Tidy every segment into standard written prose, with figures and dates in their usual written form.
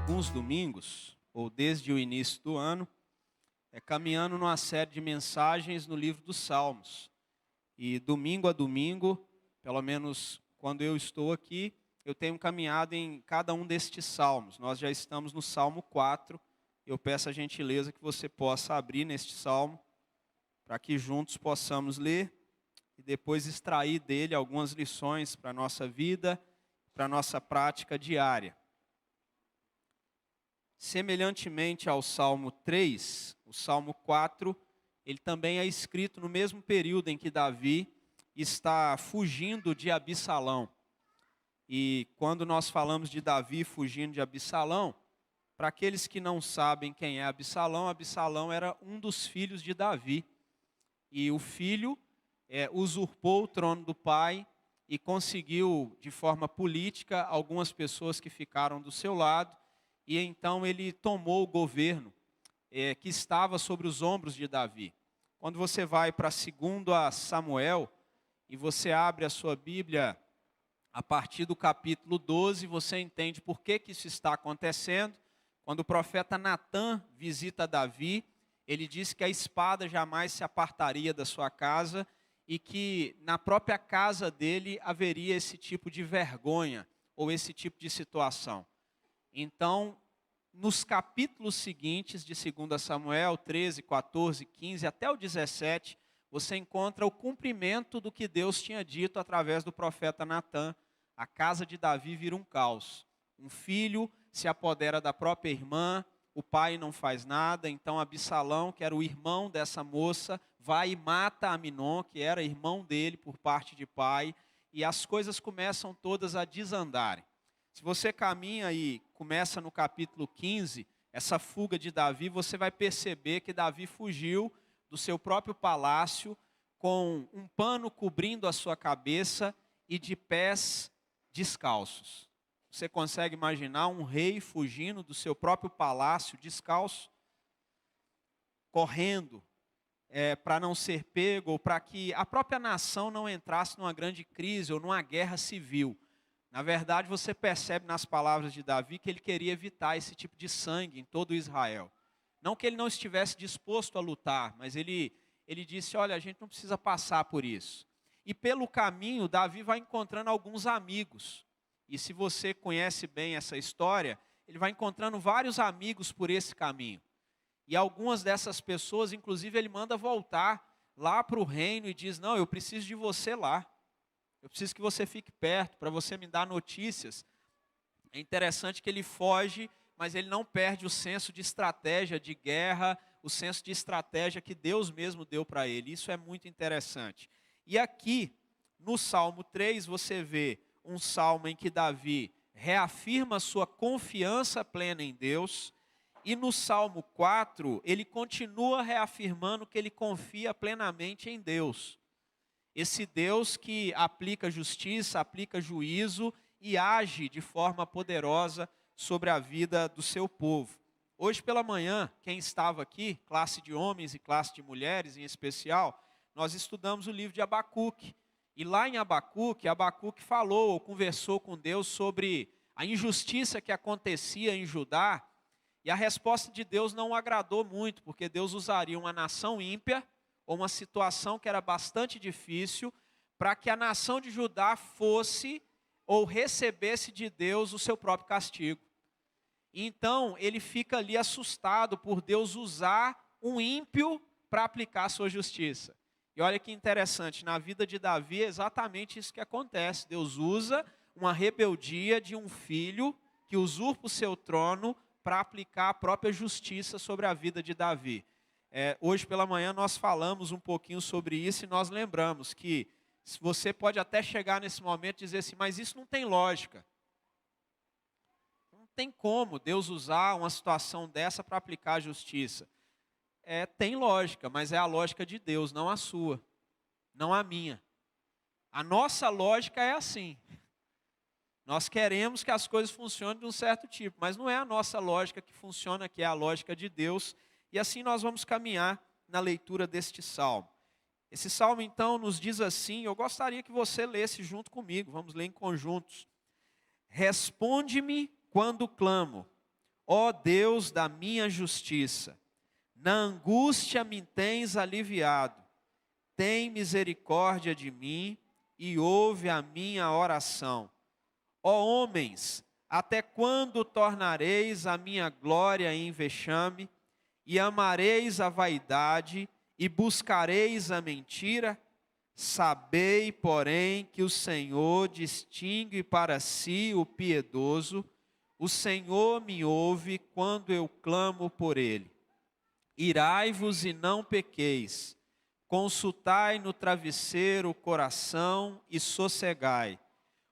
alguns domingos, ou desde o início do ano, caminhando numa série de mensagens no livro dos Salmos. E domingo a domingo, pelo menos quando eu estou aqui, eu tenho caminhado em cada um destes salmos. Nós já estamos no Salmo 4. Eu peço a gentileza que você possa abrir neste salmo, para que juntos possamos ler e depois extrair dele algumas lições para a nossa vida, para a nossa prática diária. Semelhantemente ao Salmo 3, o Salmo 4, ele também é escrito no mesmo período em que Davi está fugindo de Absalão. E quando nós falamos de Davi fugindo de Absalão, para aqueles que não sabem quem é Absalão, Absalão era um dos filhos de Davi. E o filho usurpou o trono do pai e conseguiu, de forma política, algumas pessoas que ficaram do seu lado. E então ele tomou o governo que estava sobre os ombros de Davi. Quando você vai para 2 Samuel e você abre a sua Bíblia a partir do capítulo 12, você entende por que isso está acontecendo. Quando o profeta Natã visita Davi, ele diz que a espada jamais se apartaria da sua casa e que na própria casa dele haveria esse tipo de vergonha ou esse tipo de situação. Então, nos capítulos seguintes de 2 Samuel, 13, 14, 15 até o 17, você encontra o cumprimento do que Deus tinha dito através do profeta Natã. A casa de Davi vira um caos. Um filho se apodera da própria irmã, o pai não faz nada, então Absalão, que era o irmão dessa moça, vai e mata Aminon, que era irmão dele por parte de pai, e as coisas começam todas a desandarem. Se você caminha e começa no capítulo 15, essa fuga de Davi, você vai perceber que Davi fugiu do seu próprio palácio com um pano cobrindo a sua cabeça e de pés descalços. Você consegue imaginar um rei fugindo do seu próprio palácio descalço? Correndo para não ser pego, ou para que a própria nação não entrasse numa grande crise ou numa guerra civil. Na verdade, você percebe nas palavras de Davi que ele queria evitar esse tipo de sangue em todo Israel. Não que ele não estivesse disposto a lutar, mas ele disse, olha, a gente não precisa passar por isso. E pelo caminho, Davi vai encontrando alguns amigos. E se você conhece bem essa história, ele vai encontrando vários amigos por esse caminho. E algumas dessas pessoas, inclusive, ele manda voltar lá para o reino e diz, não, eu preciso de você lá. Eu preciso que você fique perto para você me dar notícias. É interessante que ele foge, mas ele não perde o senso de estratégia de guerra, o senso de estratégia que Deus mesmo deu para ele. Isso é muito interessante. E aqui, no Salmo 3, você vê um salmo em que Davi reafirma sua confiança plena em Deus. E no Salmo 4, ele continua reafirmando que ele confia plenamente em Deus. Esse Deus que aplica justiça, aplica juízo e age de forma poderosa sobre a vida do seu povo. Hoje pela manhã, quem estava aqui, classe de homens e classe de mulheres em especial, nós estudamos o livro de Abacuque. E lá em Abacuque falou ou conversou com Deus sobre a injustiça que acontecia em Judá. E a resposta de Deus não o agradou muito, porque Deus usaria uma nação ímpia, ou uma situação que era bastante difícil, para que a nação de Judá fosse ou recebesse de Deus o seu próprio castigo. Então, ele fica ali assustado por Deus usar um ímpio para aplicar a sua justiça. E olha que interessante, na vida de Davi é exatamente isso que acontece. Deus usa uma rebeldia de um filho que usurpa o seu trono para aplicar a própria justiça sobre a vida de Davi. Hoje pela manhã nós falamos um pouquinho sobre isso e nós lembramos que você pode até chegar nesse momento e dizer assim, mas isso não tem lógica. Não tem como Deus usar uma situação dessa para aplicar a justiça. Tem lógica, mas é a lógica de Deus, não a sua, não a minha. A nossa lógica é assim. Nós queremos que as coisas funcionem de um certo tipo, mas não é a nossa lógica que funciona, que é a lógica de Deus. E assim nós vamos caminhar na leitura deste salmo. Esse salmo então nos diz assim, eu gostaria que você lesse junto comigo, vamos ler em conjuntos. Responde-me quando clamo, ó Deus da minha justiça. Na angústia me tens aliviado. Tem misericórdia de mim e ouve a minha oração. Ó homens, até quando tornareis a minha glória em vexame, e amareis a vaidade, e buscareis a mentira? Sabei, porém, que o Senhor distingue para si o piedoso, o Senhor me ouve quando eu clamo por ele. Irai-vos e não pequeis, consultai no travesseiro o coração e sossegai.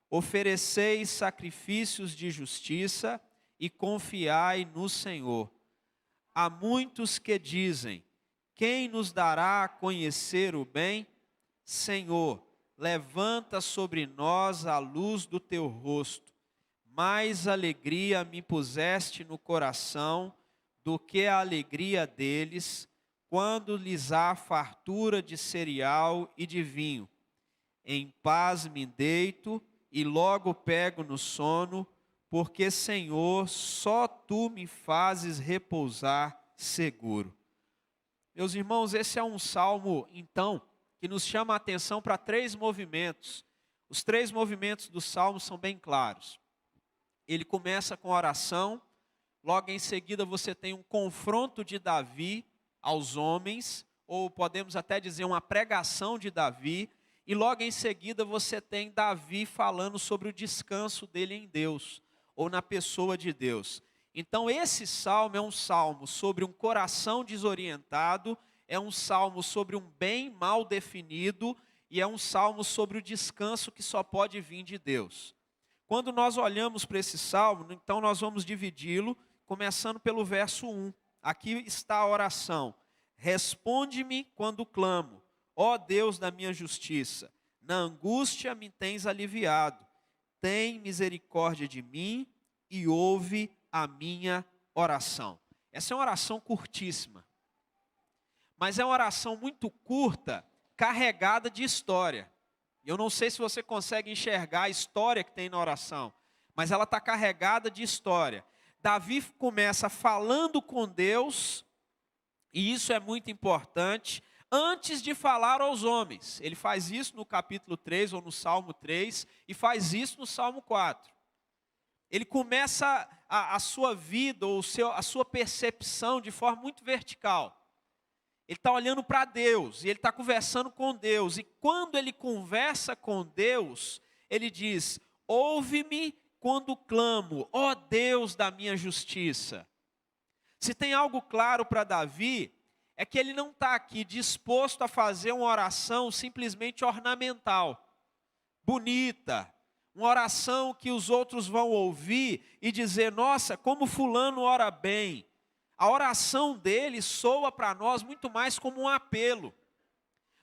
Ofereceis sacrifícios de justiça e confiai no Senhor. Há muitos que dizem: quem nos dará a conhecer o bem? Senhor, levanta sobre nós a luz do teu rosto. Mais alegria me puseste no coração do que a alegria deles, quando lhes há fartura de cereal e de vinho. Em paz me deito e logo pego no sono, porque, Senhor, só tu me fazes repousar seguro. Meus irmãos, esse é um salmo, então, que nos chama a atenção para 3 movimentos. Os 3 movimentos do salmo são bem claros. Ele começa com oração, logo em seguida você tem um confronto de Davi aos homens, ou podemos até dizer uma pregação de Davi, e logo em seguida você tem Davi falando sobre o descanso dele em Deus, ou na pessoa de Deus. Então esse salmo é um salmo sobre um coração desorientado, é um salmo sobre um bem mal definido, e é um salmo sobre o descanso que só pode vir de Deus. Quando nós olhamos para esse salmo, então nós vamos dividi-lo, começando pelo verso 1. Aqui está a oração: responde-me quando clamo, ó Deus da minha justiça. Na angústia me tens aliviado. Tem misericórdia de mim e ouve a minha oração. Essa é uma oração curtíssima, mas é uma oração muito curta, carregada de história. Eu não sei se você consegue enxergar a história que tem na oração, mas ela está carregada de história. Davi começa falando com Deus, e isso é muito importante, antes de falar aos homens. Ele faz isso no capítulo 3 ou no Salmo 3, e faz isso no Salmo 4. Ele começa a sua vida, ou a sua percepção de forma muito vertical. Ele está olhando para Deus, e ele está conversando com Deus. E quando ele conversa com Deus, ele diz: ouve-me quando clamo, ó Deus da minha justiça. Se tem algo claro para Davi, é que ele não está aqui disposto a fazer uma oração simplesmente ornamental, bonita, uma oração que os outros vão ouvir e dizer: nossa, como fulano ora bem. A oração dele soa para nós muito mais como um apelo,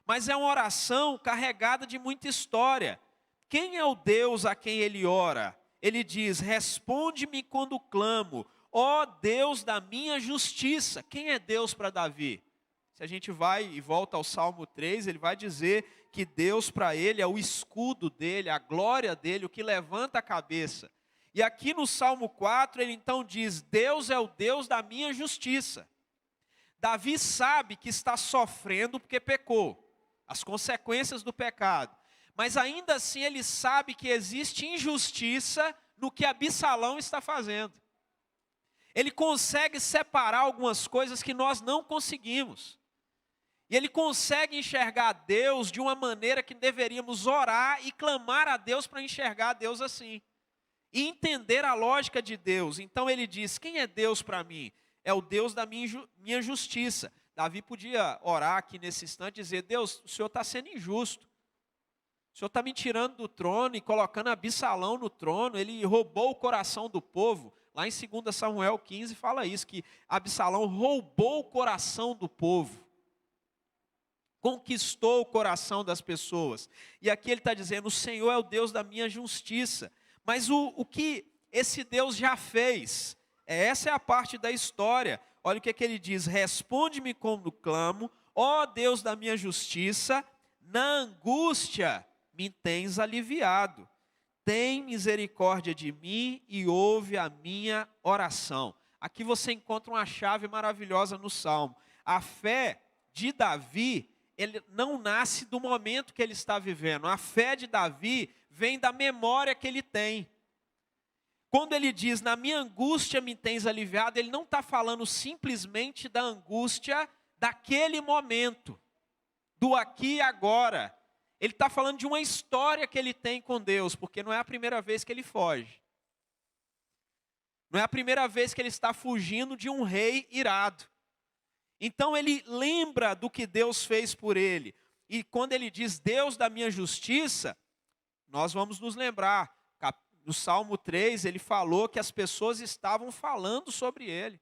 mas é uma oração carregada de muita história. Quem é o Deus a quem ele ora? Ele diz: responde-me quando clamo, ó Deus da minha justiça. Quem é Deus para Davi? Se a gente vai e volta ao Salmo 3, ele vai dizer que Deus para ele é o escudo dele, a glória dele, o que levanta a cabeça. E aqui no Salmo 4, ele então diz: Deus é o Deus da minha justiça. Davi sabe que está sofrendo porque pecou, as consequências do pecado. Mas ainda assim ele sabe que existe injustiça no que Absalão está fazendo. Ele consegue separar algumas coisas que nós não conseguimos. E ele consegue enxergar Deus de uma maneira que deveríamos orar e clamar a Deus para enxergar Deus assim. E entender a lógica de Deus. Então ele diz: quem é Deus para mim? É o Deus da minha justiça. Davi podia orar aqui nesse instante e dizer: Deus, o Senhor está sendo injusto. O Senhor está me tirando do trono e colocando Absalão no trono. Ele roubou o coração do povo. Lá em 2 Samuel 15 fala isso, que Absalão roubou o coração do povo. Conquistou o coração das pessoas. E aqui ele está dizendo: o Senhor é o Deus da minha justiça. Mas o que esse Deus já fez? Essa é a parte da história. Olha o que ele diz: responde-me quando clamo, ó Deus da minha justiça, na angústia me tens aliviado. Tem misericórdia de mim e ouve a minha oração. aqui você encontra uma chave maravilhosa no Salmo. A fé de Davi, ele não nasce do momento que ele está vivendo. A fé de Davi vem da memória que ele tem. Quando ele diz, na minha angústia me tens aliviado, ele não está falando simplesmente da angústia daquele momento, do aqui e agora. Ele está falando de uma história que ele tem com Deus, porque não é a primeira vez que ele foge. Não é a primeira vez que ele está fugindo de um rei irado. Então ele lembra do que Deus fez por ele. E quando ele diz, Deus da minha justiça, nós vamos nos lembrar. No Salmo 3, ele falou que as pessoas estavam falando sobre ele,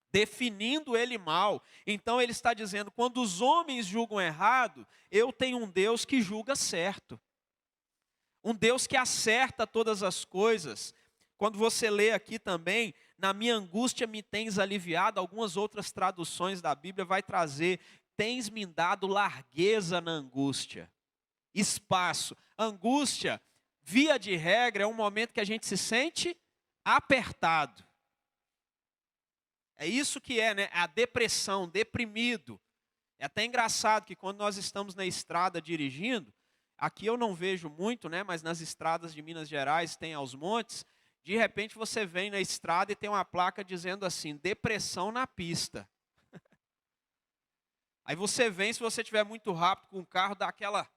definindo ele mal. Então ele está dizendo, quando os homens julgam errado, eu tenho um Deus que julga certo. Um Deus que acerta todas as coisas. Quando você lê aqui também, na minha angústia me tens aliviado, algumas outras traduções da Bíblia vai trazer, tens me dado largueza na angústia, espaço. Angústia, via de regra, é um momento que a gente se sente apertado. É isso que é, né? A depressão, deprimido. É até engraçado que quando nós estamos na estrada dirigindo, aqui eu não vejo muito, né? Mas nas estradas de Minas Gerais tem aos montes, de repente você vem na estrada e tem uma placa dizendo assim, depressão na pista. Aí você vem, se você estiver muito rápido com o carro, dá aquela...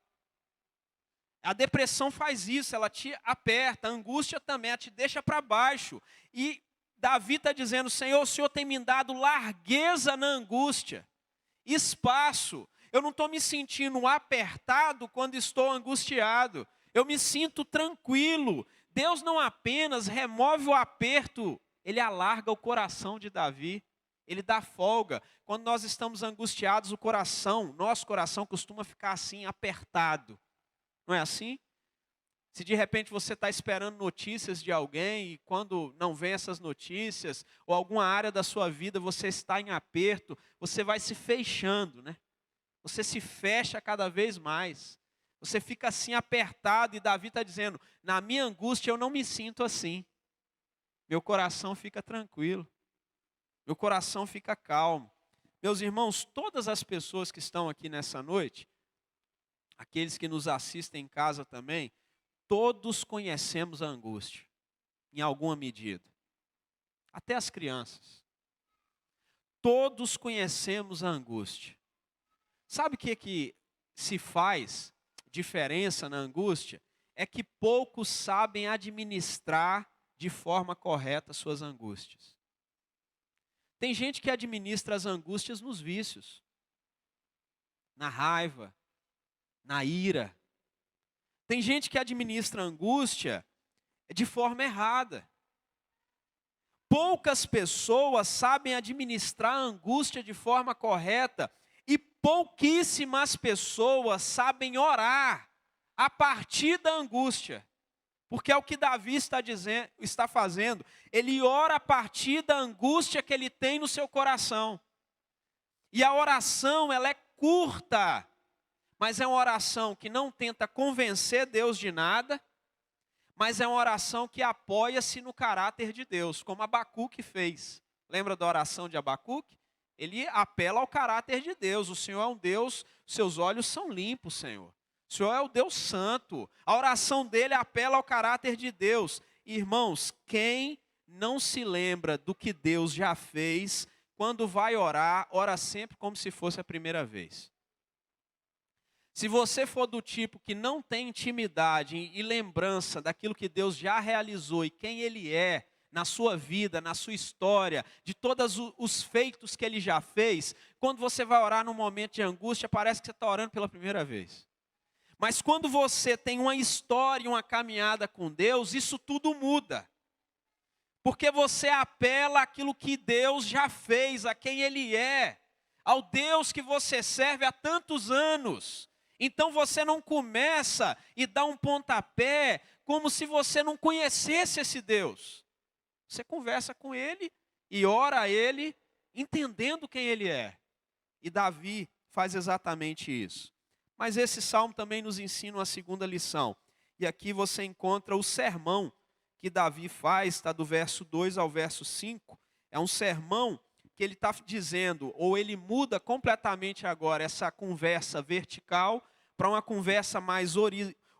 A depressão faz isso, ela te aperta, a angústia também, ela te deixa para baixo. E Davi está dizendo, Senhor, o Senhor tem me dado largueza na angústia, espaço. Eu não estou me sentindo apertado quando estou angustiado. Eu me sinto tranquilo. Deus não apenas remove o aperto, Ele alarga o coração de Davi. Ele dá folga. Quando nós estamos angustiados, o coração, nosso coração costuma ficar assim, apertado. Não é assim? Se de repente você está esperando notícias de alguém e quando não vem essas notícias, ou alguma área da sua vida você está em aperto, você vai se fechando, né? Você se fecha cada vez mais. Você fica assim apertado e Davi está dizendo, na minha angústia eu não me sinto assim. Meu coração fica tranquilo. Meu coração fica calmo. Meus irmãos, todas as pessoas que estão aqui nessa noite, aqueles que nos assistem em casa também, todos conhecemos a angústia, em alguma medida. Até as crianças. Todos conhecemos a angústia. Sabe o que se faz diferença na angústia? É que poucos sabem administrar de forma correta suas angústias. Tem gente que administra as angústias nos vícios, na raiva, na ira. Tem gente que administra a angústia de forma errada. Poucas pessoas sabem administrar a angústia de forma correta e pouquíssimas pessoas sabem orar a partir da angústia. Porque é o que Davi está fazendo. Ele ora a partir da angústia que ele tem no seu coração. E a oração, ela é curta. Mas é uma oração que não tenta convencer Deus de nada, mas é uma oração que apoia-se no caráter de Deus, como Abacuque fez. Lembra da oração de Abacuque? Ele apela ao caráter de Deus. O Senhor é um Deus, seus olhos são limpos, Senhor. O Senhor é o Deus santo. A oração dele apela ao caráter de Deus. Irmãos, quem não se lembra do que Deus já fez, quando vai orar, ora sempre como se fosse a primeira vez. Se você for do tipo que não tem intimidade e lembrança daquilo que Deus já realizou e quem Ele é na sua vida, na sua história, de todos os feitos que Ele já fez, quando você vai orar num momento de angústia, parece que você está orando pela primeira vez. Mas quando você tem uma história, uma caminhada com Deus, isso tudo muda. Porque você apela àquilo que Deus já fez, a quem Ele é, ao Deus que você serve há tantos anos. Então você não começa e dá um pontapé como se você não conhecesse esse Deus. Você conversa com Ele e ora a Ele, entendendo quem Ele é. E Davi faz exatamente isso. Mas esse salmo também nos ensina uma segunda lição. E aqui você encontra o sermão que Davi faz, está do verso 2 ao verso 5. É um sermão que ele está dizendo, ou ele muda completamente agora essa conversa vertical para uma conversa mais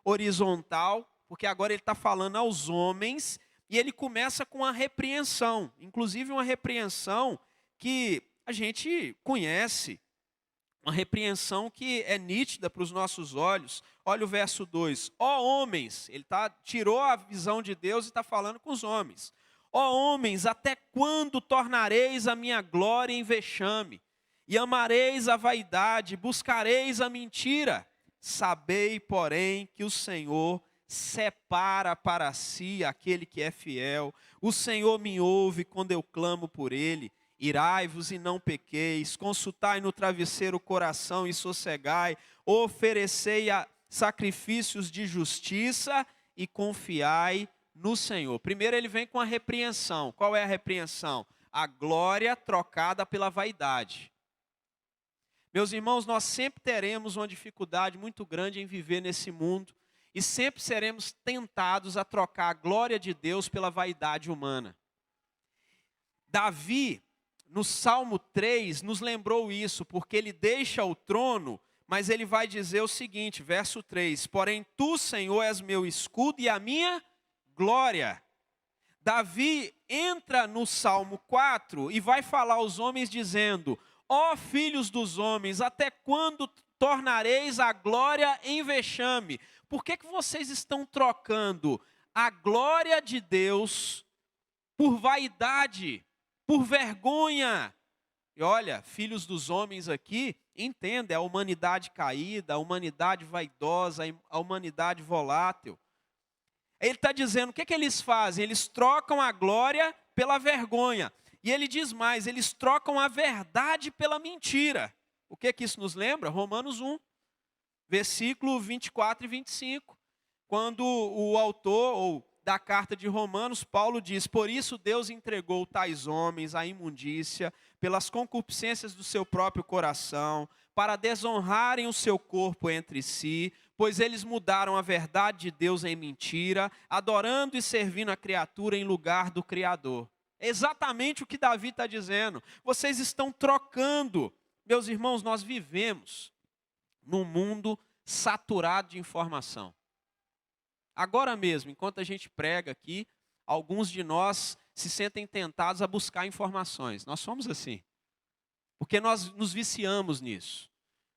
horizontal, porque agora ele está falando aos homens, e ele começa com uma repreensão, inclusive uma repreensão que a gente conhece, uma repreensão que é nítida para os nossos olhos. Olha o verso 2. Ó homens, ele tirou a visão de Deus e está falando com os homens. Ó homens, até quando tornareis a minha glória em vexame? E amareis a vaidade, buscareis a mentira? Sabei, porém, que o Senhor separa para si aquele que é fiel. O Senhor me ouve quando eu clamo por ele. Irai-vos e não pequeis, consultai no travesseiro o coração e sossegai, oferecei sacrifícios de justiça e confiai no Senhor. Primeiro ele vem com a repreensão. Qual é a repreensão? A glória trocada pela vaidade. Meus irmãos, nós sempre teremos uma dificuldade muito grande em viver nesse mundo e sempre seremos tentados a trocar a glória de Deus pela vaidade humana. Davi, no Salmo 3, nos lembrou isso, porque ele deixa o trono, mas ele vai dizer o seguinte, verso 3, porém tu, Senhor, és meu escudo e a minha glória. Davi entra no Salmo 4 e vai falar aos homens dizendo, ó filhos dos homens, até quando tornareis a glória em vexame? Por que vocês estão trocando a glória de Deus por vaidade, por vergonha? E olha, filhos dos homens aqui, entenda, é a humanidade caída, a humanidade vaidosa, a humanidade volátil. Ele está dizendo, o que eles fazem? Eles trocam a glória pela vergonha. E ele diz mais, eles trocam a verdade pela mentira. O que isso nos lembra? Romanos 1, versículo 24 e 25. Quando o autor da carta de Romanos, Paulo diz, por isso Deus entregou tais homens à imundícia, pelas concupiscências do seu próprio coração, para desonrarem o seu corpo entre si, pois eles mudaram a verdade de Deus em mentira, adorando e servindo a criatura em lugar do Criador. É exatamente o que Davi está dizendo. Vocês estão trocando. Meus irmãos, nós vivemos num mundo saturado de informação. Agora mesmo, enquanto a gente prega aqui, alguns de nós se sentem tentados a buscar informações. Nós somos assim, porque nós nos viciamos nisso.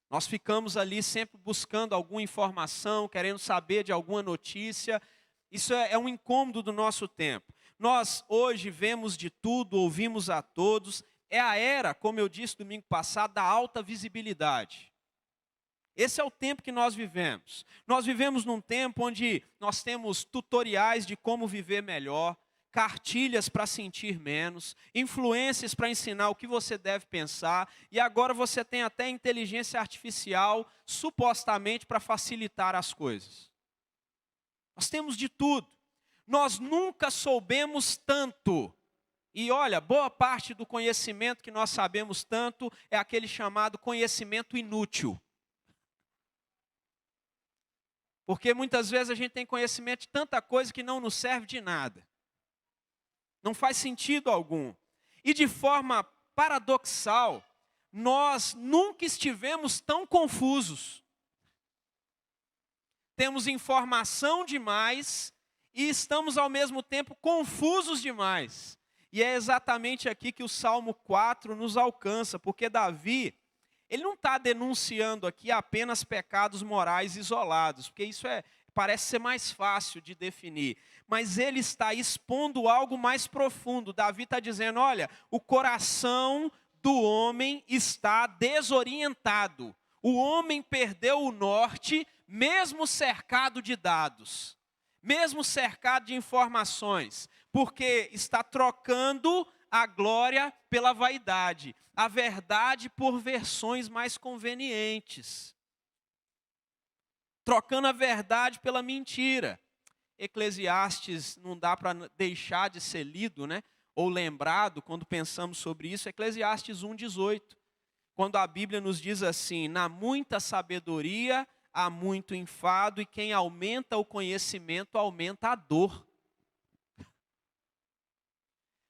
Nós ficamos ali sempre buscando alguma informação, querendo saber de alguma notícia. Isso é um incômodo do nosso tempo. Nós hoje vemos de tudo, ouvimos a todos. É a era, como eu disse domingo passado, da alta visibilidade. Esse é o tempo que nós vivemos. Nós vivemos num tempo onde nós temos tutoriais de como viver melhor, cartilhas para sentir menos, influências para ensinar o que você deve pensar, e agora você tem até inteligência artificial, supostamente para facilitar as coisas. Nós temos de tudo. Nós nunca soubemos tanto. E olha, boa parte do conhecimento que nós sabemos tanto é aquele chamado conhecimento inútil. Porque muitas vezes a gente tem conhecimento de tanta coisa que não nos serve de nada. Não faz sentido algum. E de forma paradoxal, nós nunca estivemos tão confusos. Temos informação demais e estamos ao mesmo tempo confusos demais. E é exatamente aqui que o Salmo 4 nos alcança, porque Davi, ele não está denunciando aqui apenas pecados morais isolados, porque isso parece ser mais fácil de definir. Mas ele está expondo algo mais profundo. Davi está dizendo, olha, o coração do homem está desorientado. O homem perdeu o norte, mesmo cercado de dados, mesmo cercado de informações, porque está trocando a glória pela vaidade, a verdade por versões mais convenientes. Trocando a verdade pela mentira. Eclesiastes não dá para deixar de ser lido, né? Ou lembrado quando pensamos sobre isso. Eclesiastes 1,18. Quando a Bíblia nos diz assim, na muita sabedoria há muito enfado, e quem aumenta o conhecimento aumenta a dor.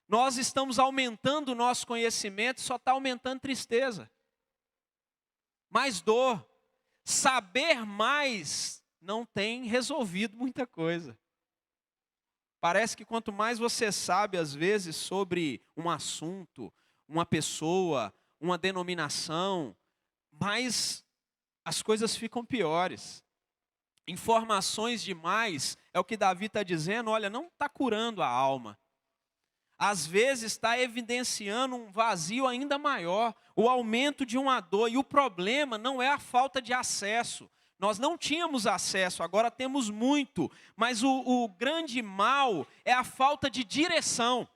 Nós estamos aumentando o nosso conhecimento, só está aumentando tristeza. Mais dor. Saber mais não tem resolvido muita coisa. Parece que quanto mais você sabe, às vezes, sobre um assunto, uma pessoa, uma denominação, mais as coisas ficam piores. Informações demais, é o que Davi está dizendo, olha, não está curando a alma. Às vezes está evidenciando um vazio ainda maior, o aumento de uma dor. E o problema não é a falta de acesso. Nós não tínhamos acesso, agora temos muito. Mas o grande mal é a falta de direção.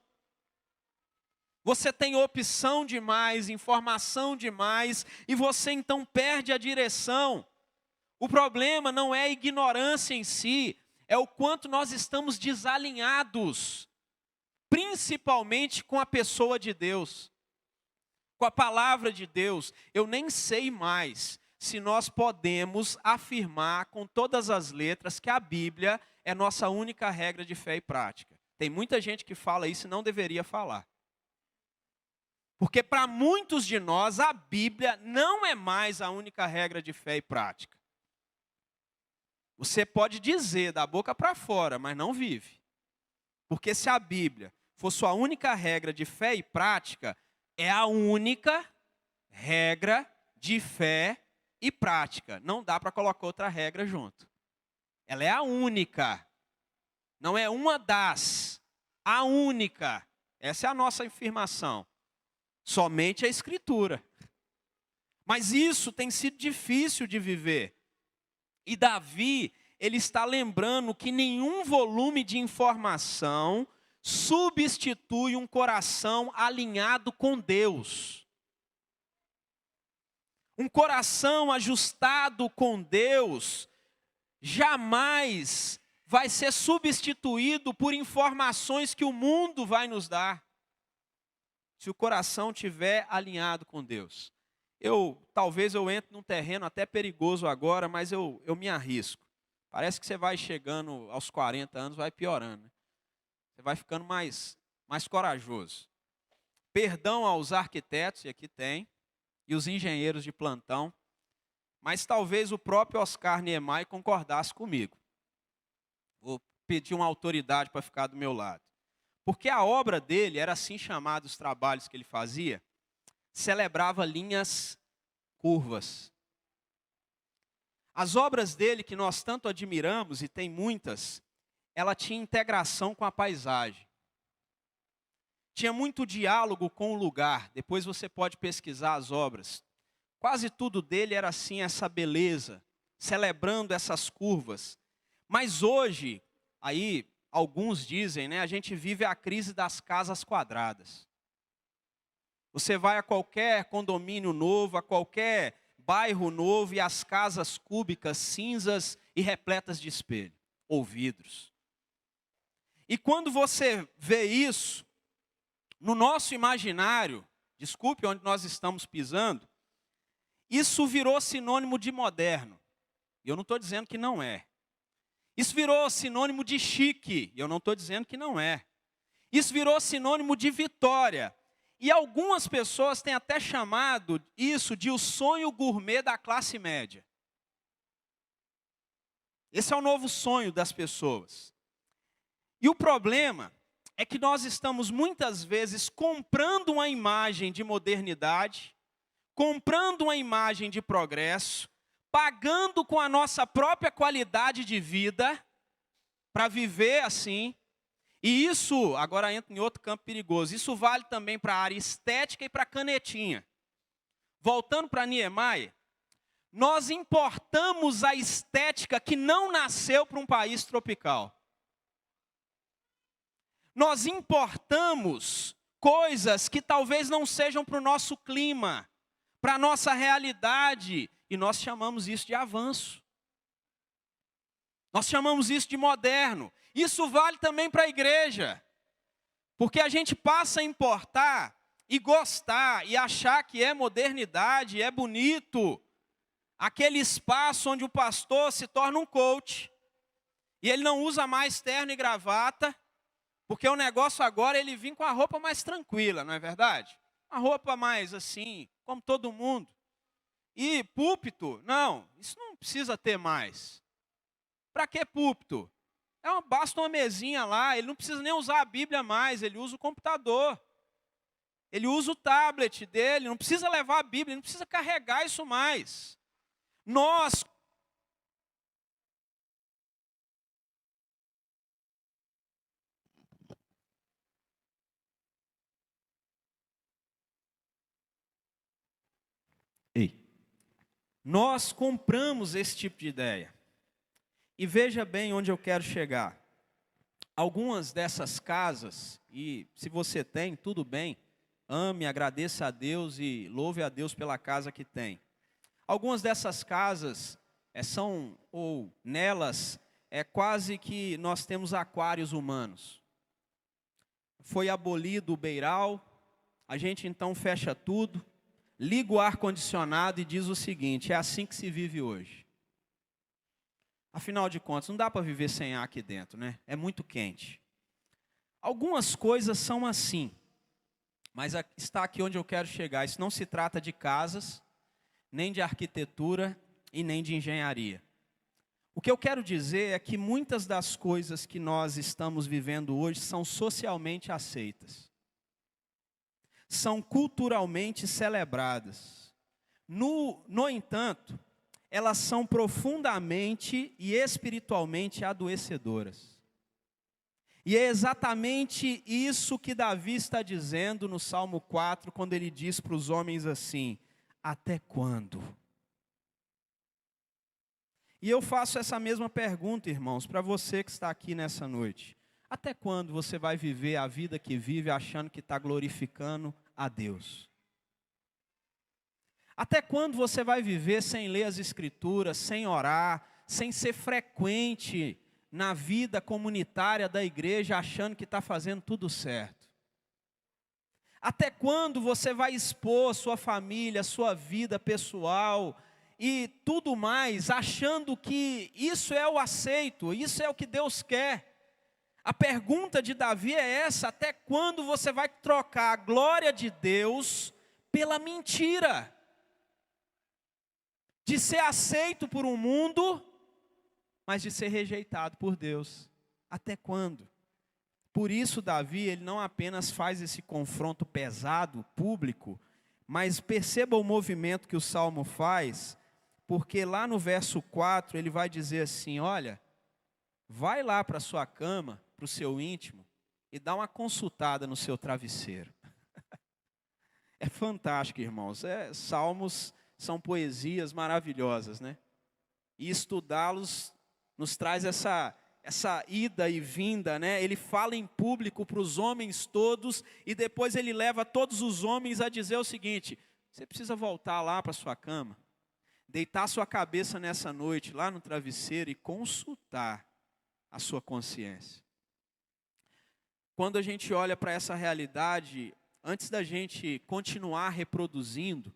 Você tem opção demais, informação demais, e você então perde a direção. O problema não é a ignorância em si, é o quanto nós estamos desalinhados. Principalmente com a pessoa de Deus, com a palavra de Deus. Eu nem sei mais se nós podemos afirmar com todas as letras que a Bíblia é nossa única regra de fé e prática. Tem muita gente que fala isso e não deveria falar. Porque para muitos de nós a Bíblia não é mais a única regra de fé e prática. Você pode dizer da boca para fora, mas não vive. Porque se a Bíblia for sua única regra de fé e prática, é a única regra de fé e prática. Não dá para colocar outra regra junto. Ela é a única. Não é uma das. A única. Essa é a nossa afirmação. Somente a Escritura. Mas isso tem sido difícil de viver. E Davi, ele está lembrando que nenhum volume de informação substitui um coração alinhado com Deus. Um coração ajustado com Deus jamais vai ser substituído por informações que o mundo vai nos dar. Se o coração estiver alinhado com Deus. Talvez eu entre num terreno até perigoso agora, mas eu me arrisco. Parece que você vai chegando aos 40 anos, vai piorando, né? Você vai ficando mais corajoso. Perdão aos arquitetos, e aqui tem, e os engenheiros de plantão, mas talvez o próprio Oscar Niemeyer concordasse comigo. Vou pedir uma autoridade para ficar do meu lado. Porque a obra dele, era assim chamado os trabalhos que ele fazia, celebrava linhas curvas. As obras dele, que nós tanto admiramos, e tem muitas, ela tinha integração com a paisagem. Tinha muito diálogo com o lugar. Depois você pode pesquisar as obras. Quase tudo dele era assim, essa beleza, celebrando essas curvas. Mas hoje, aí alguns dizem, né, a gente vive a crise das casas quadradas. Você vai a qualquer condomínio novo, a qualquer bairro novo, e as casas cúbicas, cinzas e repletas de espelho ou vidros. E quando você vê isso, no nosso imaginário, desculpe onde nós estamos pisando, isso virou sinônimo de moderno. E eu não estou dizendo que não é. Isso virou sinônimo de chique. E eu não estou dizendo que não é. Isso virou sinônimo de vitória. E algumas pessoas têm até chamado isso de o sonho gourmet da classe média. Esse é o novo sonho das pessoas. E o problema é que nós estamos muitas vezes comprando uma imagem de modernidade, comprando uma imagem de progresso, pagando com a nossa própria qualidade de vida para viver assim. E isso, agora entra em outro campo perigoso, isso vale também para a área estética e para a canetinha. Voltando para Niemeyer, nós importamos a estética que não nasceu para um país tropical. Nós importamos coisas que talvez não sejam para o nosso clima, para a nossa realidade, e nós chamamos isso de avanço. Nós chamamos isso de moderno. Isso vale também para a igreja, porque a gente passa a importar e gostar e achar que é modernidade, é bonito, aquele espaço onde o pastor se torna um coach, e ele não usa mais terno e gravata, Porque o negócio agora é ele vir com a roupa mais tranquila, não é verdade? Uma roupa mais assim, como todo mundo. E púlpito, não, isso não precisa ter mais. Para que púlpito? Basta uma mesinha lá, ele não precisa nem usar a Bíblia mais, ele usa o computador. Ele usa o tablet dele, não precisa levar a Bíblia, não precisa carregar isso mais. Nós, nós compramos esse tipo de ideia. E veja bem onde eu quero chegar. Algumas dessas casas, e se você tem, tudo bem, ame, agradeça a Deus e louve a Deus pela casa que tem. Algumas dessas casas nelas, é quase que nós temos aquários humanos. Foi abolido o beiral, a gente então fecha tudo, liga o ar-condicionado e diz o seguinte: é assim que se vive hoje. Afinal de contas, não dá para viver sem ar aqui dentro, né? É muito quente. Algumas coisas são assim, mas está aqui onde eu quero chegar. Isso não se trata de casas, nem de arquitetura e nem de engenharia. O que eu quero dizer é que muitas das coisas que nós estamos vivendo hoje são socialmente aceitas. São culturalmente celebradas. No entanto, elas são profundamente e espiritualmente adoecedoras. E é exatamente isso que Davi está dizendo no Salmo 4, quando ele diz para os homens assim: até quando? E eu faço essa mesma pergunta, irmãos, para você que está aqui nessa noite. Até quando você vai viver a vida que vive achando que está glorificando a Deus? Até quando você vai viver sem ler as Escrituras, sem orar, sem ser frequente na vida comunitária da igreja, achando que está fazendo tudo certo? Até quando você vai expor sua família, sua vida pessoal e tudo mais, achando que isso é o aceito, isso é o que Deus quer? A pergunta de Davi é essa: até quando você vai trocar a glória de Deus pela mentira? De ser aceito por um mundo, mas de ser rejeitado por Deus. Até quando? Por isso Davi, ele não apenas faz esse confronto pesado, público, mas perceba o movimento que o Salmo faz, porque lá no verso 4 ele vai dizer assim: olha, vai lá para a sua cama, para o seu íntimo, e dá uma consultada no seu travesseiro. É fantástico, irmãos. Salmos são poesias maravilhosas, né? E estudá-los nos traz essa ida e vinda, né? Ele fala em público para os homens todos, e depois ele leva todos os homens a dizer o seguinte: você precisa voltar lá para sua cama, deitar sua cabeça nessa noite, lá no travesseiro, e consultar a sua consciência. Quando a gente olha para essa realidade, antes da gente continuar reproduzindo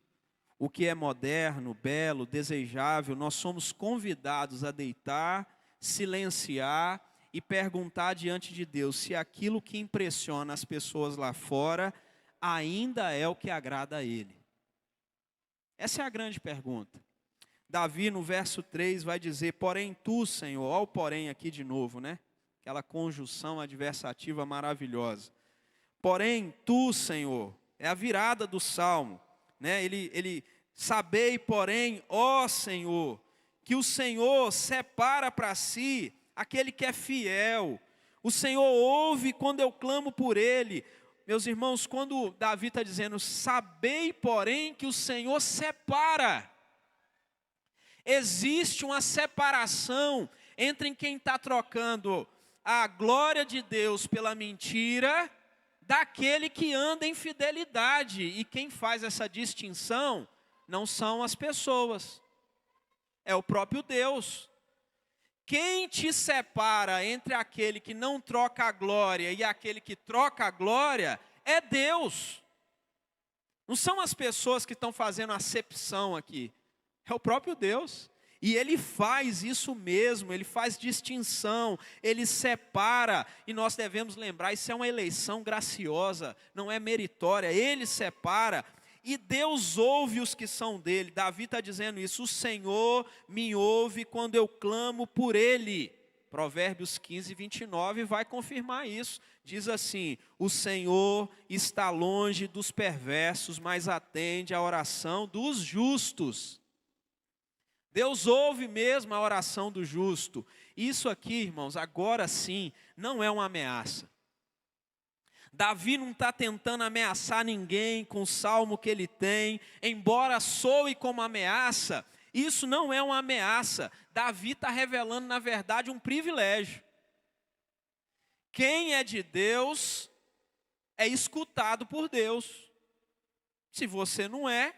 o que é moderno, belo, desejável, nós somos convidados a deitar, silenciar e perguntar diante de Deus se aquilo que impressiona as pessoas lá fora ainda é o que agrada a Ele. Essa é a grande pergunta. Davi, no verso 3, vai dizer: porém tu, Senhor, olha o porém aqui de novo, né? Aquela conjunção adversativa maravilhosa. Porém tu, Senhor, é a virada do Salmo, né? Sabei, porém, ó Senhor, que o Senhor separa para si aquele que é fiel. O Senhor ouve quando eu clamo por Ele. Meus irmãos, quando Davi está dizendo, sabei, porém, que o Senhor separa. Existe uma separação entre quem está trocando a glória de Deus pela mentira, daquele que anda em fidelidade. E quem faz essa distinção não são as pessoas, é o próprio Deus. Quem te separa entre aquele que não troca a glória e aquele que troca a glória é Deus. Não são as pessoas que estão fazendo acepção aqui, é o próprio Deus. E ele faz isso mesmo, ele faz distinção, ele separa, e nós devemos lembrar, isso é uma eleição graciosa, não é meritória, ele separa, e Deus ouve os que são dele. Davi está dizendo isso, o Senhor me ouve quando eu clamo por ele. Provérbios 15, 29 vai confirmar isso, diz assim: o Senhor está longe dos perversos, mas atende à oração dos justos. Deus ouve mesmo a oração do justo. Isso aqui, irmãos, agora sim, não é uma ameaça. Davi não está tentando ameaçar ninguém com o salmo que ele tem, embora soe como ameaça, isso não é uma ameaça. Davi está revelando, na verdade, um privilégio. Quem é de Deus é escutado por Deus. Se você não é,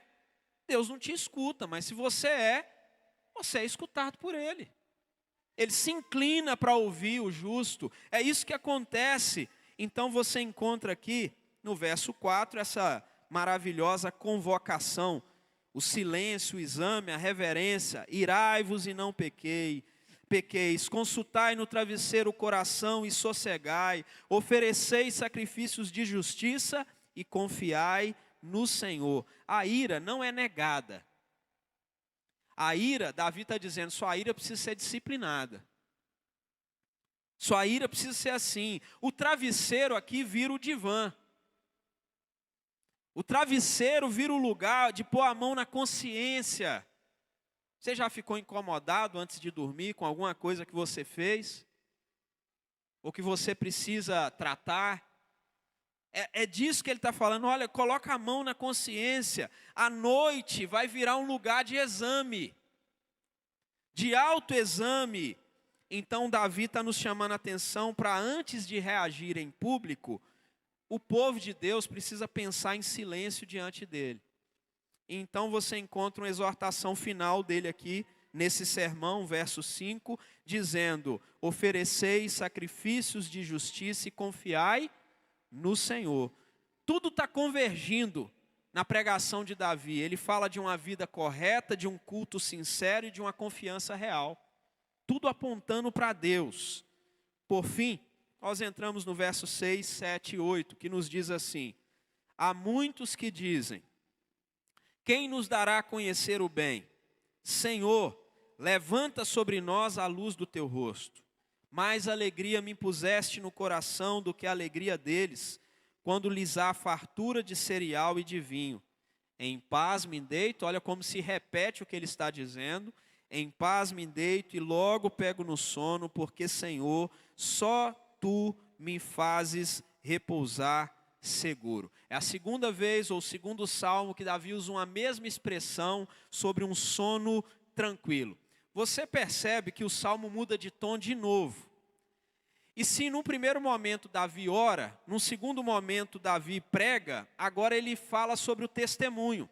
Deus não te escuta, mas se você é escutado por Ele. Ele se inclina para ouvir o justo. É isso que acontece. Então você encontra aqui, no verso 4, essa maravilhosa convocação. O silêncio, o exame, a reverência. Irai-vos e não pequeis. Consultai no travesseiro o coração e sossegai. Ofereceis sacrifícios de justiça e confiai no Senhor. A ira não é negada. A ira, Davi está dizendo, sua ira precisa ser disciplinada. Sua ira precisa ser assim. O travesseiro aqui vira o divã. O travesseiro vira o lugar de pôr a mão na consciência. Você já ficou incomodado antes de dormir com alguma coisa que você fez? Ou que você precisa tratar? É disso que ele está falando. Olha, coloca a mão na consciência. A noite vai virar um lugar de exame, de autoexame. Então Davi está nos chamando a atenção para, antes de reagir em público, o povo de Deus precisa pensar em silêncio diante dele. Então você encontra uma exortação final dele aqui, nesse sermão, verso 5, dizendo: ofereceis sacrifícios de justiça e confiai no Senhor. Tudo está convergindo na pregação de Davi. Ele fala de uma vida correta, de um culto sincero e de uma confiança real. Tudo apontando para Deus. Por fim, nós entramos no verso 6, 7 e 8, que nos diz assim: há muitos que dizem, quem nos dará a conhecer o bem? Senhor, levanta sobre nós a luz do teu rosto. Mais alegria me puseste no coração do que a alegria deles, quando lhes há fartura de cereal e de vinho. Em paz me deito, olha como se repete o que ele está dizendo. Em paz me deito e logo pego no sono, porque, Senhor, só Tu me fazes repousar seguro. É a segunda vez, ou o segundo salmo, que Davi usa uma mesma expressão sobre um sono tranquilo. Você percebe que o salmo muda de tom de novo. E se num primeiro momento Davi ora, num segundo momento Davi prega, agora ele fala sobre o testemunho.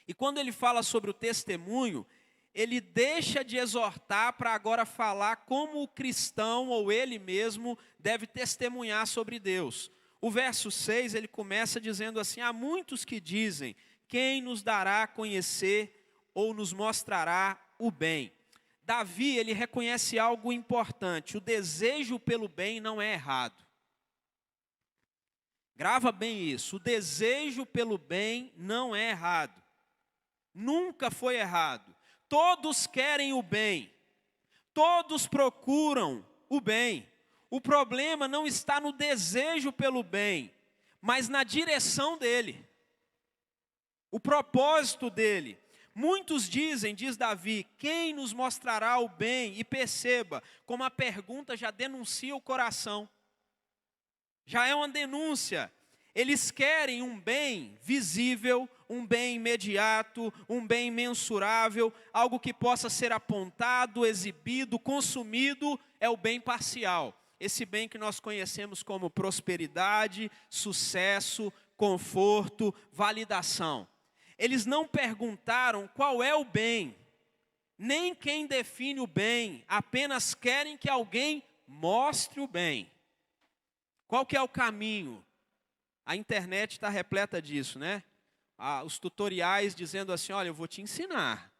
E quando ele fala sobre o testemunho, ele deixa de exortar para agora falar como o cristão ou ele mesmo deve testemunhar sobre Deus. O verso 6, ele começa dizendo assim: há muitos que dizem, quem nos dará a conhecer ou nos mostrará o bem? Davi, ele reconhece algo importante: o desejo pelo bem não é errado. Grava bem isso, o desejo pelo bem não é errado. Nunca foi errado. Todos querem o bem, todos procuram o bem. O problema não está no desejo pelo bem, mas na direção dele, o propósito dele. Muitos dizem, diz Davi, quem nos mostrará o bem? E perceba, como a pergunta já denuncia o coração, já é uma denúncia. Eles querem um bem visível, um bem imediato, um bem mensurável, algo que possa ser apontado, exibido, consumido. É o bem parcial. Esse bem que nós conhecemos como prosperidade, sucesso, conforto, validação. Eles não perguntaram qual é o bem, nem quem define o bem, apenas querem que alguém mostre o bem. Qual que é o caminho? A internet está repleta disso, né? Os tutoriais dizendo assim, olha, eu vou te ensinar.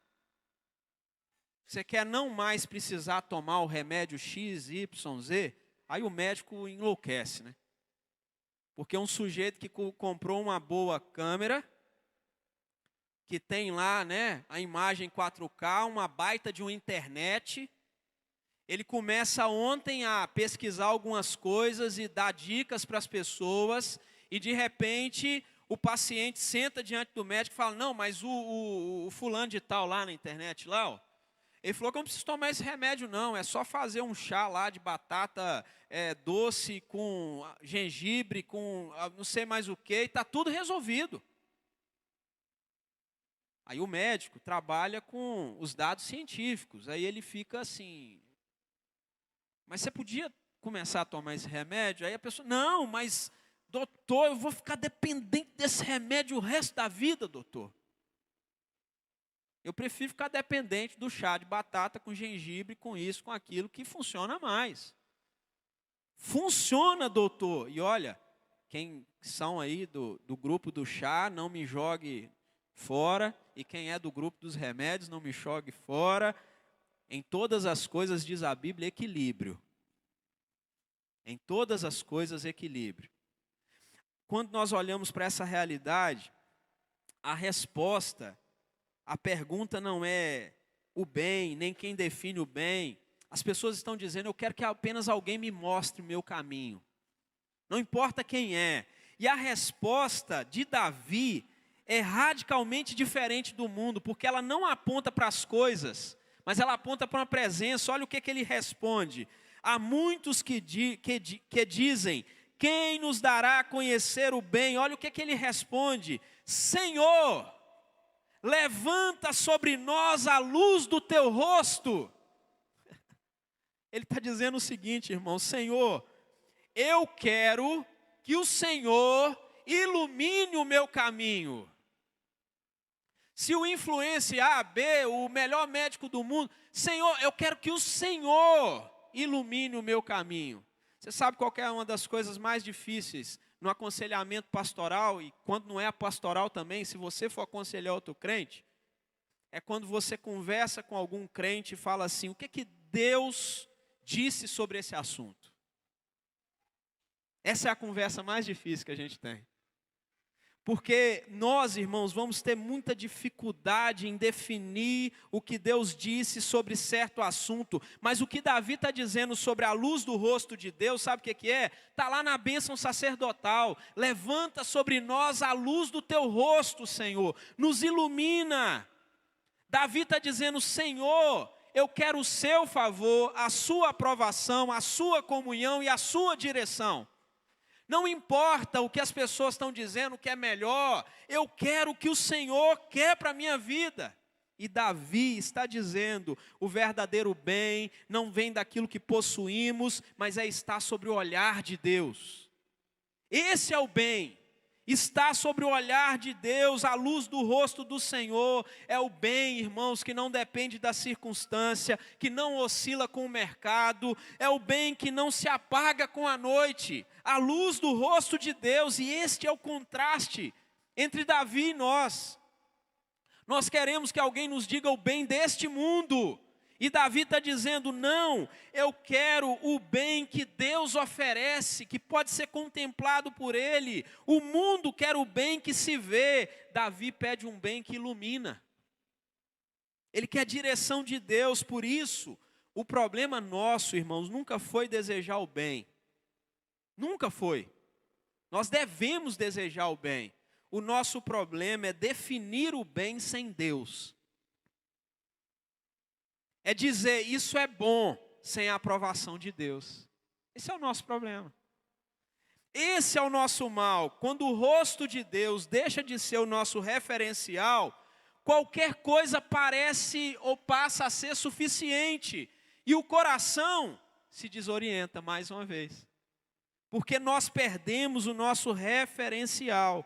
Você quer não mais precisar tomar o remédio X, Y, Z? Aí o médico enlouquece, né? Porque um sujeito que comprou uma boa câmera, que tem lá, né, a imagem 4K, uma baita de uma internet, ele começa ontem a pesquisar algumas coisas e dar dicas para as pessoas, e de repente o paciente senta diante do médico e fala, não, mas o fulano de tal lá na internet, lá, ó, ele falou que eu não preciso tomar esse remédio não, é só fazer um chá lá de batata doce com gengibre, com não sei mais o que, e está tudo resolvido. Aí o médico trabalha com os dados científicos, aí ele fica assim, mas você podia começar a tomar esse remédio? Aí a pessoa, não, mas doutor, eu vou ficar dependente desse remédio o resto da vida, doutor. Eu prefiro ficar dependente do chá de batata com gengibre, com isso, com aquilo, que funciona mais. Funciona, doutor. E olha, quem são aí do grupo do chá, não me jogue fora. E quem é do grupo dos remédios, não me jogue fora. Em todas as coisas, diz a Bíblia, equilíbrio. Em todas as coisas, equilíbrio. Quando nós olhamos para essa realidade, a resposta, a pergunta não é o bem, nem quem define o bem. As pessoas estão dizendo, eu quero que apenas alguém me mostre o meu caminho. Não importa quem é. E a resposta de Davi é radicalmente diferente do mundo, porque ela não aponta para as coisas, mas ela aponta para uma presença. Olha o que ele responde. Há muitos que dizem, quem nos dará a conhecer o bem? Olha o que ele responde. Senhor, levanta sobre nós a luz do teu rosto. Ele está dizendo o seguinte, irmão, Senhor, eu quero que o Senhor ilumine o meu caminho. Se o influencer A, B, o melhor médico do mundo, Senhor, eu quero que o Senhor ilumine o meu caminho. Você sabe qual é uma das coisas mais difíceis no aconselhamento pastoral, e quando não é pastoral também, se você for aconselhar outro crente, é quando você conversa com algum crente e fala assim, o que Deus disse sobre esse assunto? Essa é a conversa mais difícil que a gente tem. Porque nós, irmãos, vamos ter muita dificuldade em definir o que Deus disse sobre certo assunto. Mas o que Davi está dizendo sobre a luz do rosto de Deus, sabe o que é? Está lá na bênção sacerdotal. Levanta sobre nós a luz do teu rosto, Senhor. Nos ilumina. Davi está dizendo, Senhor, eu quero o seu favor, a sua aprovação, a sua comunhão e a sua direção. Não importa o que as pessoas estão dizendo que é melhor, eu quero o que o Senhor quer para a minha vida. E Davi está dizendo, o verdadeiro bem não vem daquilo que possuímos, mas estar sobre o olhar de Deus. Esse é o bem. Está sobre o olhar de Deus, a luz do rosto do Senhor, é o bem, irmãos, que não depende da circunstância, que não oscila com o mercado, é o bem que não se apaga com a noite, a luz do rosto de Deus, e este é o contraste entre Davi e nós. Nós queremos que alguém nos diga o bem deste mundo, e Davi está dizendo, não, eu quero o bem que Deus oferece, que pode ser contemplado por Ele. O mundo quer o bem que se vê. Davi pede um bem que ilumina. Ele quer a direção de Deus, por isso, o problema nosso, irmãos, nunca foi desejar o bem. Nunca foi. Nós devemos desejar o bem. O nosso problema é definir o bem sem Deus. É dizer, isso é bom, sem a aprovação de Deus. Esse é o nosso problema. Esse é o nosso mal. Quando o rosto de Deus deixa de ser o nosso referencial, qualquer coisa parece ou passa a ser suficiente. E o coração se desorienta mais uma vez. Porque nós perdemos o nosso referencial.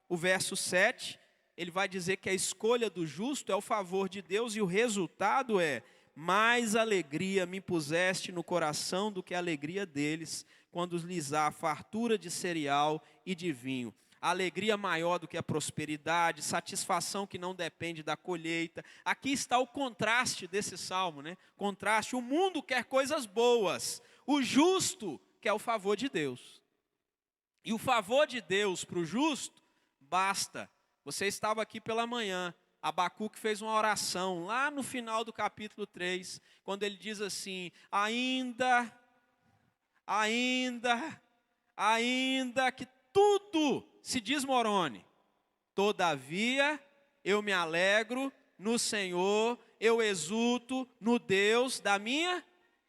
O verso 7... ele vai dizer que a escolha do justo é o favor de Deus, e o resultado é, mais alegria me puseste no coração do que a alegria deles, quando lhes há fartura de cereal e de vinho. alegria maior do que a prosperidade, satisfação que não depende da colheita. Aqui está o contraste desse salmo, né? Contraste, o mundo quer coisas boas, o justo quer o favor de Deus. E o favor de Deus para o justo, basta. Você estava aqui pela manhã, Abacuque fez uma oração, lá no final do capítulo 3, quando ele diz assim, ainda que tudo se desmorone, todavia eu me alegro no Senhor, eu exulto no Deus da minha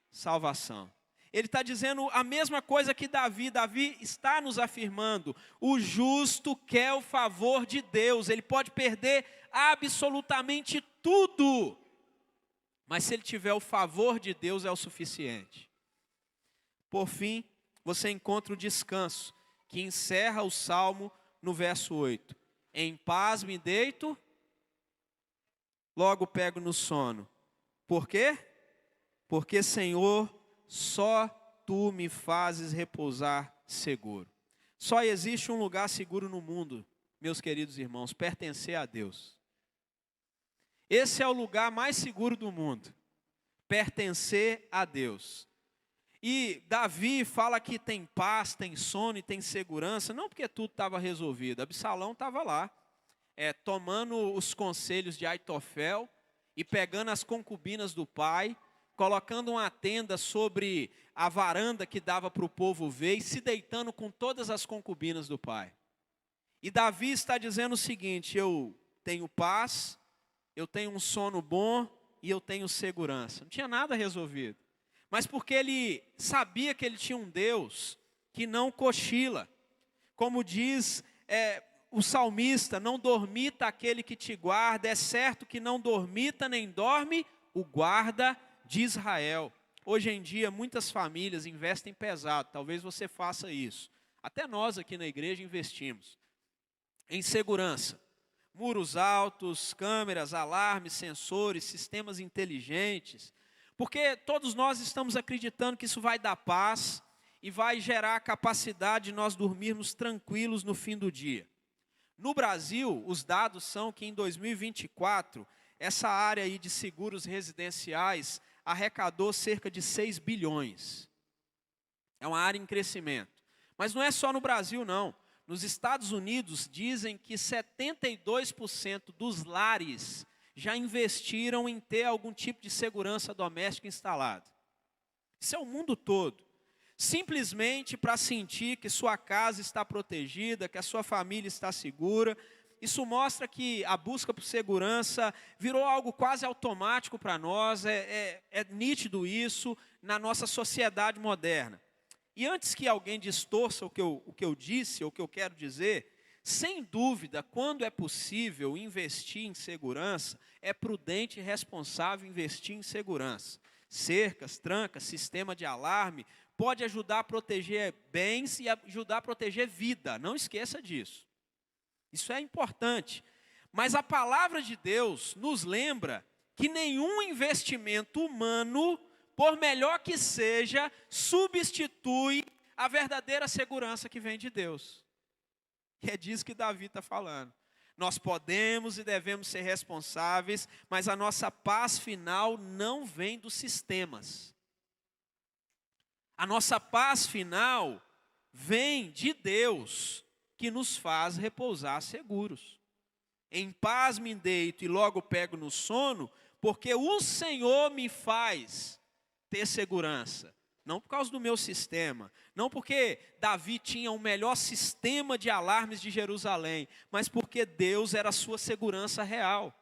salvação. Ele está dizendo a mesma coisa que Davi está nos afirmando, o justo quer o favor de Deus, ele pode perder absolutamente tudo, mas se ele tiver o favor de Deus é o suficiente. Por fim, você encontra o descanso, que encerra o Salmo no verso 8. Em paz me deito, logo pego no sono. Por quê? Porque, Senhor, só Tu me fazes repousar seguro. Só existe um lugar seguro no mundo, meus queridos irmãos, pertencer a Deus. Esse é o lugar mais seguro do mundo, pertencer a Deus. E Davi fala que tem paz, tem sono e tem segurança, não porque tudo estava resolvido. Absalão estava lá, tomando os conselhos de Aitofel e pegando as concubinas do pai, colocando uma tenda sobre a varanda que dava para o povo ver e se deitando com todas as concubinas do pai. E Davi está dizendo o seguinte, eu tenho paz, eu tenho um sono bom e eu tenho segurança. Não tinha nada resolvido. Mas porque ele sabia que ele tinha um Deus que não cochila. Como diz o salmista, não dormita aquele que te guarda, é certo que não dormita nem dorme o guarda de Israel. Hoje em dia, muitas famílias investem pesado, talvez você faça isso. Até nós aqui na igreja investimos em segurança. Muros altos, câmeras, alarmes, sensores, sistemas inteligentes. Porque todos nós estamos acreditando que isso vai dar paz e vai gerar a capacidade de nós dormirmos tranquilos no fim do dia. No Brasil, os dados são que em 2024, essa área aí de seguros residenciais arrecadou cerca de 6 bilhões. É uma área em crescimento. Mas não é só no Brasil, não. Nos Estados Unidos, dizem que 72% dos lares já investiram em ter algum tipo de segurança doméstica instalado. Isso é o mundo todo. Simplesmente para sentir que sua casa está protegida, que a sua família está segura. Isso mostra que a busca por segurança virou algo quase automático para nós, é nítido isso na nossa sociedade moderna. E antes que alguém distorça o que eu disse, ou o que eu quero dizer, sem dúvida, quando é possível investir em segurança, é prudente e responsável investir em segurança. Cercas, trancas, sistema de alarme, pode ajudar a proteger bens e ajudar a proteger vida, não esqueça disso. Isso é importante. Mas a palavra de Deus nos lembra que nenhum investimento humano, por melhor que seja, substitui a verdadeira segurança que vem de Deus. E é disso que Davi está falando. Nós podemos e devemos ser responsáveis, mas a nossa paz final não vem dos sistemas. A nossa paz final vem de Deus, que nos faz repousar seguros. Em paz me deito e logo pego no sono, porque o Senhor me faz ter segurança. Não por causa do meu sistema, não porque Davi tinha o melhor sistema de alarmes de Jerusalém, mas porque Deus era a sua segurança real.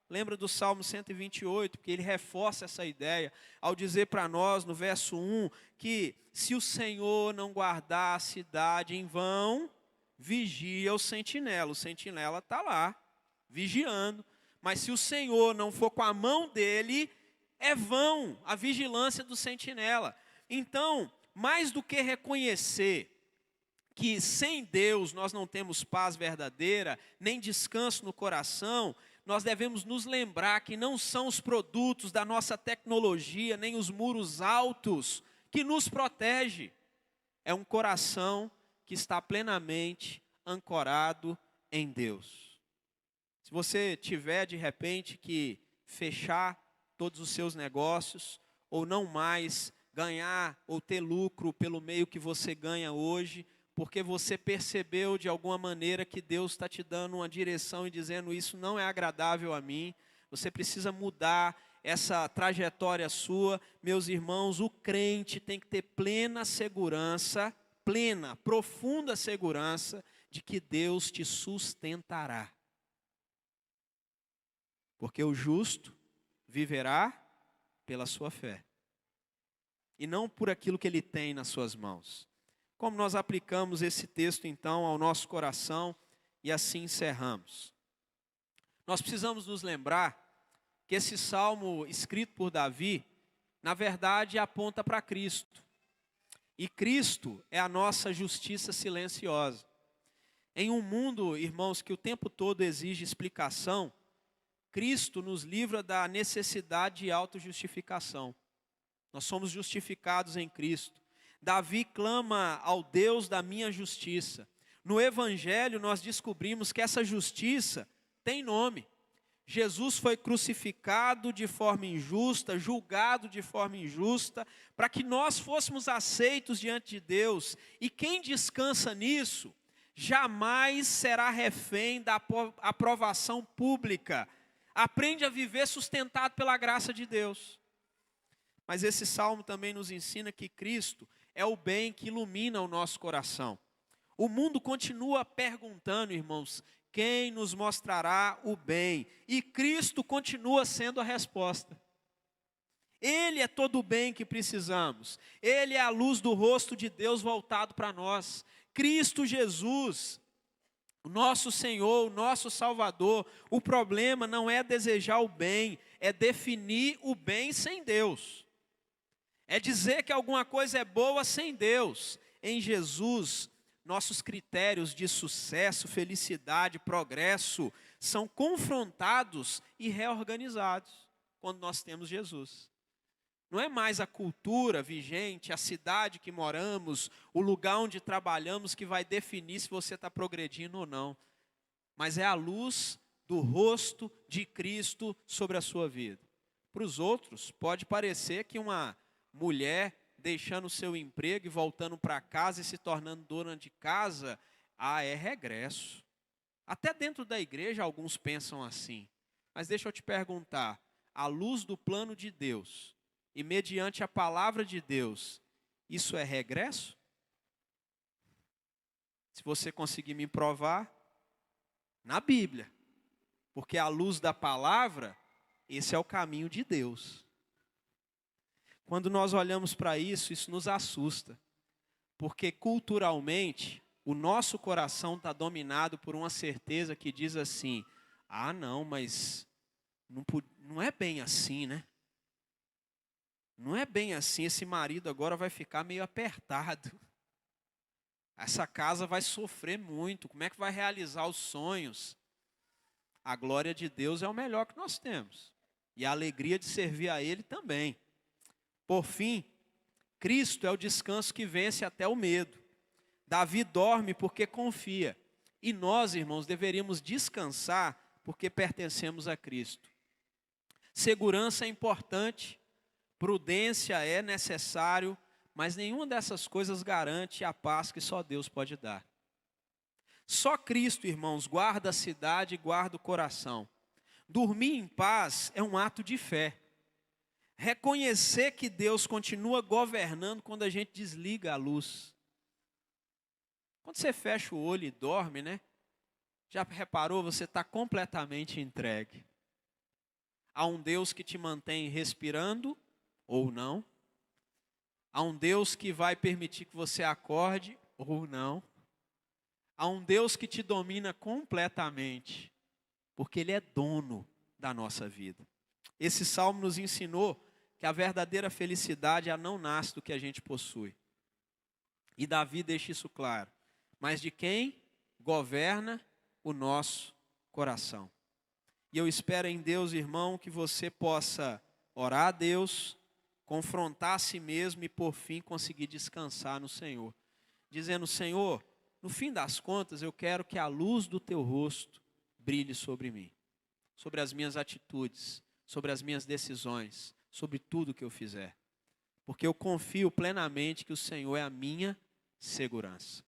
Lembra do Salmo 128, que ele reforça essa ideia, ao dizer para nós, no verso 1, que se o Senhor não guardar a cidade em vão, vigia o sentinela está lá, vigiando. Mas se o Senhor não for com a mão dele, é vão a vigilância do sentinela. Então, mais do que reconhecer que sem Deus nós não temos paz verdadeira, nem descanso no coração, nós devemos nos lembrar que não são os produtos da nossa tecnologia, nem os muros altos que nos protege. É um coração que está plenamente ancorado em Deus. Se você tiver de repente que fechar todos os seus negócios, ou não mais ganhar ou ter lucro pelo meio que você ganha hoje, porque você percebeu de alguma maneira que Deus está te dando uma direção e dizendo: isso não é agradável a mim, você precisa mudar essa trajetória sua. Meus irmãos, o crente tem que ter plena segurança, plena, profunda segurança de que Deus te sustentará. Porque o justo viverá pela sua fé, e não por aquilo que ele tem nas suas mãos. Como nós aplicamos esse texto então ao nosso coração e assim encerramos? Nós precisamos nos lembrar que esse salmo escrito por Davi, na verdade aponta para Cristo. E Cristo é a nossa justiça silenciosa. Em um mundo, irmãos, que o tempo todo exige explicação, Cristo nos livra da necessidade de autojustificação. Nós somos justificados em Cristo. Davi clama ao Deus da minha justiça. No Evangelho nós descobrimos que essa justiça tem nome. Jesus foi crucificado de forma injusta, julgado de forma injusta, para que nós fôssemos aceitos diante de Deus. E quem descansa nisso, jamais será refém da aprovação pública. Aprende a viver sustentado pela graça de Deus. Mas esse salmo também nos ensina que Cristo é o bem que ilumina o nosso coração. O mundo continua perguntando, irmãos, quem nos mostrará o bem? E Cristo continua sendo a resposta. Ele é todo o bem que precisamos. Ele é a luz do rosto de Deus voltado para nós. Cristo Jesus, o nosso Senhor, o nosso Salvador. O problema não é desejar o bem, é definir o bem sem Deus. É dizer que alguma coisa é boa sem Deus. Em Jesus, nossos critérios de sucesso, felicidade, progresso são confrontados e reorganizados quando nós temos Jesus. Não é mais a cultura vigente, a cidade que moramos, o lugar onde trabalhamos que vai definir se você está progredindo ou não. Mas é a luz do rosto de Cristo sobre a sua vida. Para os outros, pode parecer que uma mulher deixando o seu emprego e voltando para casa e se tornando dona de casa, é regresso. Até dentro da igreja alguns pensam assim. Mas deixa eu te perguntar, à luz do plano de Deus e mediante a palavra de Deus, isso é regresso? Se você conseguir me provar, na Bíblia. Porque à luz da palavra, esse é o caminho de Deus. Quando nós olhamos para isso, isso nos assusta. Porque culturalmente, o nosso coração está dominado por uma certeza que diz assim: não, mas não é bem assim, né? Não é bem assim, esse marido agora vai ficar meio apertado. Essa casa vai sofrer muito, como é que vai realizar os sonhos? A glória de Deus é o melhor que nós temos. E a alegria de servir a Ele também. Por fim, Cristo é o descanso que vence até o medo. Davi dorme porque confia. E nós, irmãos, deveríamos descansar porque pertencemos a Cristo. Segurança é importante, prudência é necessário, mas nenhuma dessas coisas garante a paz que só Deus pode dar. Só Cristo, irmãos, guarda a cidade e guarda o coração. Dormir em paz é um ato de fé. Reconhecer que Deus continua governando quando a gente desliga a luz. Quando você fecha o olho e dorme, né? Já reparou? Você está completamente entregue. Há um Deus que te mantém respirando ou não. Há um Deus que vai permitir que você acorde ou não. Há um Deus que te domina completamente, porque Ele é dono da nossa vida. Esse salmo nos ensinou que a verdadeira felicidade não nasce do que a gente possui. E Davi deixa isso claro. Mas de quem governa o nosso coração. E eu espero em Deus, irmão, que você possa orar a Deus, confrontar a si mesmo e por fim conseguir descansar no Senhor. Dizendo: Senhor, no fim das contas, eu quero que a luz do teu rosto brilhe sobre mim, sobre as minhas atitudes, sobre as minhas decisões, sobre tudo que eu fizer. Porque eu confio plenamente que o Senhor é a minha segurança.